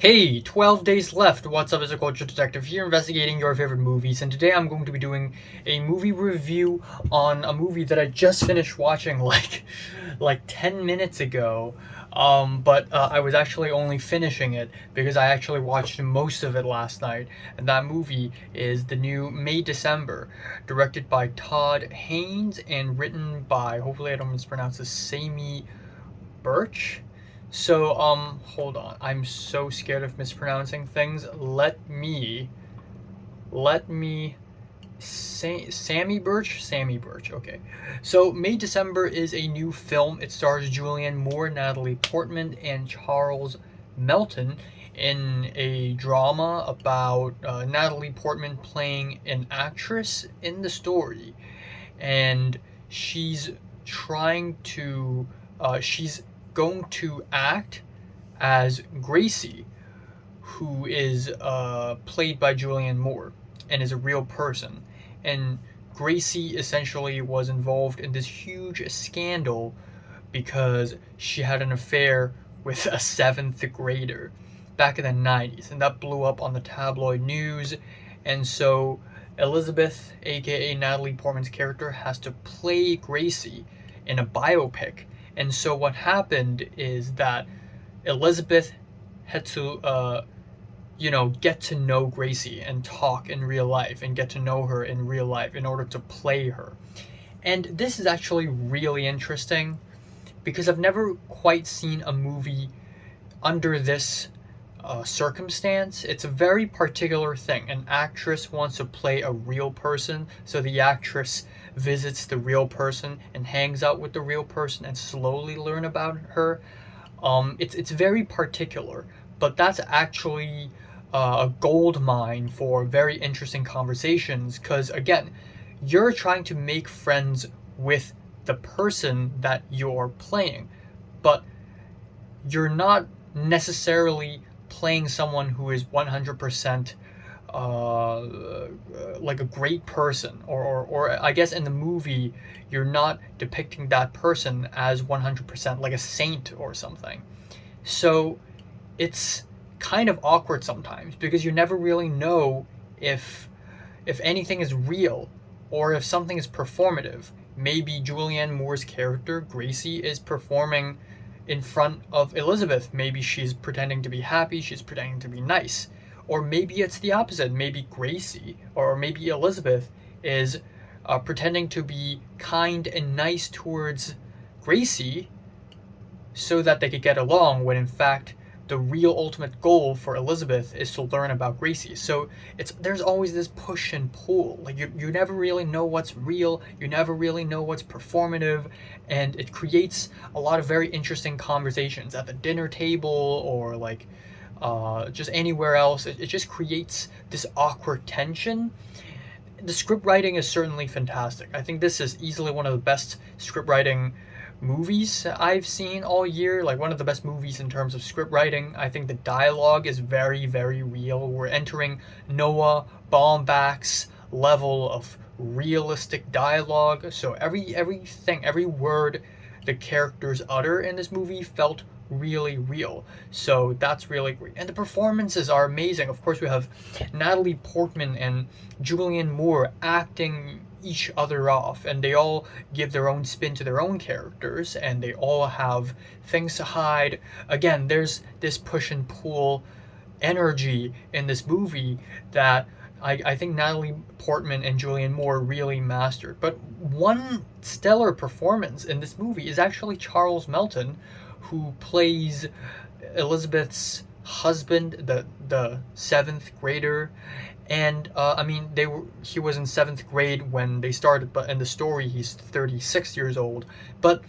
Hey, 12 days left. What's up? It's a culture detective here investigating your favorite movies, and today I'm going to be doing a movie review on a movie that I just finished watching like 10 minutes ago. But I was actually only finishing it because I actually watched most of it last night, and that movie is the new May December, directed by Todd Haynes and written by, hopefully I don't mispronounce this, Sami Birch. So, hold on. I'm so scared of mispronouncing things. Let me Sammy Birch? Sammy Birch, okay. So, May December is a new film. It stars Julianne Moore, Natalie Portman, and Charles Melton in a drama about Natalie Portman playing an actress in the story. And she's trying to, she's going to act as Gracie, who is played by Julianne Moore and is a real person. And Gracie essentially was involved in this huge scandal because she had an affair with a seventh grader back in the 90s, and that blew up on the tabloid news. And so Elizabeth, aka Natalie Portman's character, has to play Gracie in a biopic. And so what happened is that Elizabeth had to, get to know Gracie and talk in real life and get to know her in real life in order to play her. And this is actually really interesting because I've never quite seen a movie under this circumstance. It's a very particular thing. An actress wants to play a real person, so the actress visits the real person and hangs out with the real person and slowly learn about her. It's very particular, but that's actually a gold mine for very interesting conversations. Because again, you're trying to make friends with the person that you're playing, but you're not necessarily playing someone who is 100% like a great person, or I guess in the movie you're not depicting that person as 100% like a saint or something. So it's kind of awkward sometimes because you never really know if anything is real or if something is performative. Maybe Julianne Moore's character Gracie is performing in front of Elizabeth. Maybe she's pretending to be happy, she's pretending to be nice. Or maybe it's the opposite. Maybe Gracie or maybe Elizabeth is pretending to be kind and nice towards Gracie so that they could get along, when in fact the real ultimate goal for Elizabeth is to learn about Gracie. So there's always this push and pull. Like you never really know what's real, you never really know what's performative, and it creates a lot of very interesting conversations at the dinner table or like just anywhere else. It just creates this awkward tension. The script writing is certainly fantastic. I think this is easily one of the best script writing movies I've seen all year, like one of the best movies in terms of script writing. I think the dialogue is very, very real. We're entering Noah Baumbach's level of realistic dialogue. So every word the characters utter in this movie felt really real. So that's really great. And the performances are amazing. Of course, we have Natalie Portman and Julianne Moore acting each other off, and they all give their own spin to their own characters, and they all have things to hide. Again, there's this push and pull energy in this movie that I think Natalie Portman and Julianne Moore really mastered. But one stellar performance in this movie is actually Charles Melton, who plays Elizabeth's husband, the seventh grader. And I mean, he was in seventh grade when they started, but in the story he's 36 years old. But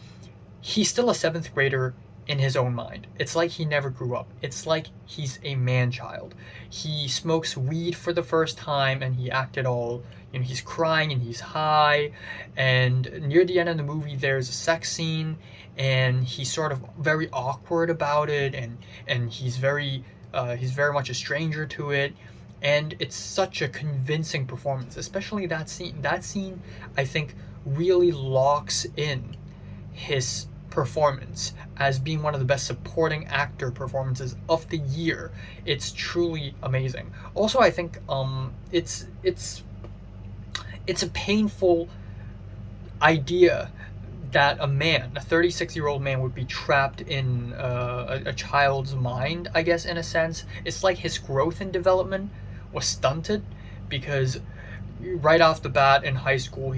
he's still a seventh grader in his own mind. It's like he never grew up. It's like he's a man child. He smokes weed for the first time and he acted all, he's crying and he's high. And near the end of the movie, there's a sex scene and he's sort of very awkward about it, and he's very much a stranger to it. And it's such a convincing performance, especially that scene. That scene, I think, really locks in his performance as being one of the best supporting actor performances of the year. It's truly amazing. Also, I think it's a painful idea that a 36-year-old man, would be trapped in a child's mind, I guess, in a sense. It's like his growth and development was stunted because right off the bat in high school,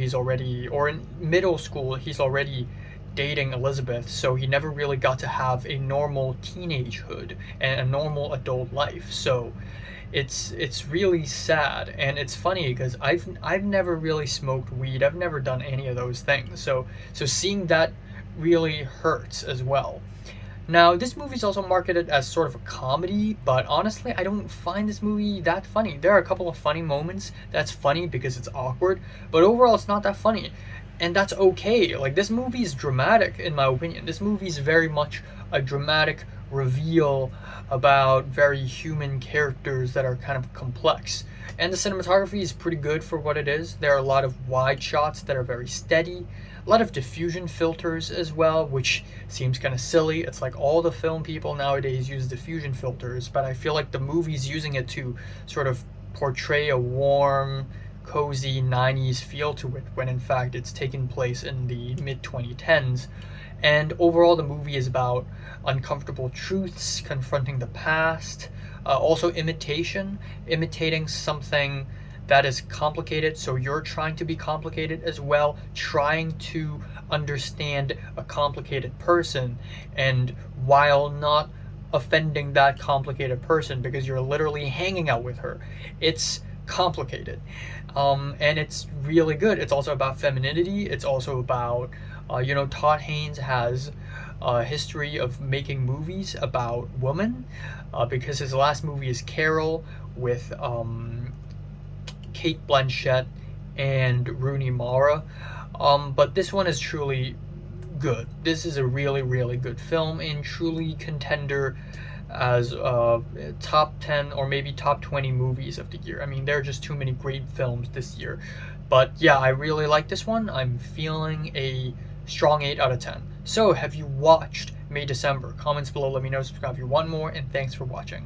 or in middle school, he's already dating Elizabeth, so he never really got to have a normal teenagehood and a normal adult life. So it's really sad, and it's funny because I've never really smoked weed. I've never done any of those things. So seeing that really hurts as well. Now, this movie is also marketed as sort of a comedy, but honestly, I don't find this movie that funny. There are a couple of funny moments that's funny because it's awkward, but overall, it's not that funny. And that's okay. Like, this movie is dramatic, in my opinion. This movie is very much a dramatic reveal about very human characters that are kind of complex. And the cinematography is pretty good for what it is. There are a lot of wide shots that are very steady, a lot of diffusion filters as well, which seems kind of silly. It's like all the film people nowadays use diffusion filters, but I feel like the movie's using it to sort of portray a warm, cozy 90s feel to it, when in fact it's taking place in the mid 2010s. And overall, the movie is about uncomfortable truths, confronting the past, also imitating something that is complicated. So you're trying to be complicated as well, trying to understand a complicated person, and while not offending that complicated person because you're literally hanging out with her. It's complicated. And it's really good. It's also about femininity. It's also about, Todd Haynes has a history of making movies about women, because his last movie is Carol with Kate Blanchett and Rooney Mara. But this one is truly good. This is a really, really good film and truly contender as top 10 or maybe top 20 movies of the year. I mean, there are just too many great films this year. But yeah, I really like this one. I'm feeling a strong 8 out of 10. So, have you watched May December? Comments below, let me know, subscribe if you want more, and thanks for watching.